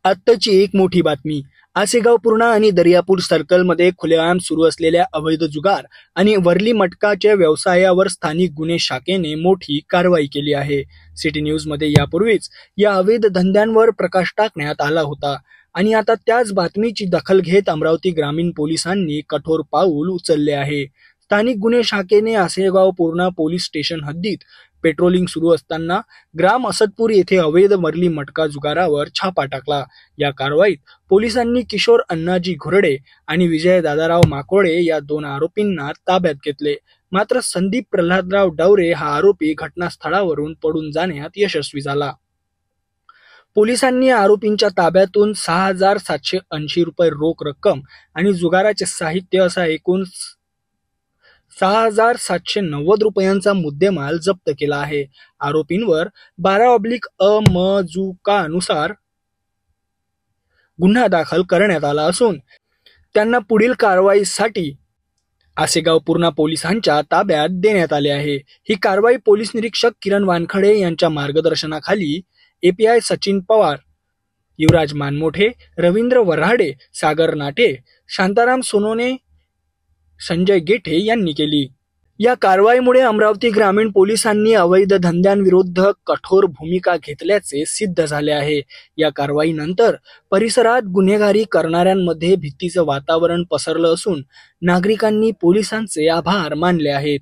आत्ताची एक मोठी बातमी. आसेगाव पूर्णा आणि दर्यापूर सर्कलमध्ये खुलेआम सुरू असलेल्या अवैध जुगार आणि वरली मटकाच्या व्यवसायावर स्थानिक गुन्हे शाखेने मोठी कारवाई केली आहे. सिटी न्यूजमध्ये यापूर्वीच या अवैध धंद्यांवर प्रकाश टाकण्यात आला होता आणि आता त्याच बातमीची दखल घेत अमरावती ग्रामीण पोलिसांनी कठोर पाऊल उचलले आहे. स्थानिक गुन्हे शाखेने आसेगाव पूर्णा पोलीस स्टेशन हद्दीत पेट्रोलिंग सुरू असताना ग्राम असदपूर येथे अवैध वरली मटका जुगारावर छापा टाकला. या कारवाईत पोलिसांनी किशोर अण्णाजी घुरडे आणि विजय दादाराव माकोडे या 2 आरोपींना ताब्यात घेतले. मात्र संदीप प्रल्हादराव डवरे हा आरोपी घटनास्थळावरून पळून जाण्यात यशस्वी झाला. पोलिसांनी आरोपींच्या ताब्यातून 6,780 रुपये रोख रक्कम आणि जुगाराचे साहित्य असा एकूण 6,790 रुपयांचा मुद्देमाल जप्त केला आहे. आरोपींवर 12/अ म जु का नुसार गुन्हा दाखल करण्यात आला असून त्यांना पुढील कारवाईसाठी आसेगाव पूर्णा पोलिसांच्या ताब्यात देण्यात आले आहे. ही कारवाई पोलीस निरीक्षक किरण वानखडे यांच्या मार्गदर्शनाखाली एपीआय सचिन पवार, युवराज मानमोठे, रवींद्र वऱ्हाडे, सागर नाटे, शांताराम सोनोने, संजय गेठे यांनी केली. या कारवाईमुळे अमरावती ग्रामीण पोलिसांनी अवैध धंद्यांविरुद्ध कठोर भूमिका घेतल्याचे सिद्ध झाले आहे. या कारवाईनंतर परिसरात गुन्हेगारी करणाऱ्यांमध्ये भीतीचं वातावरण पसरलं असून नागरिकांनी पोलिसांचे आभार मानले आहेत.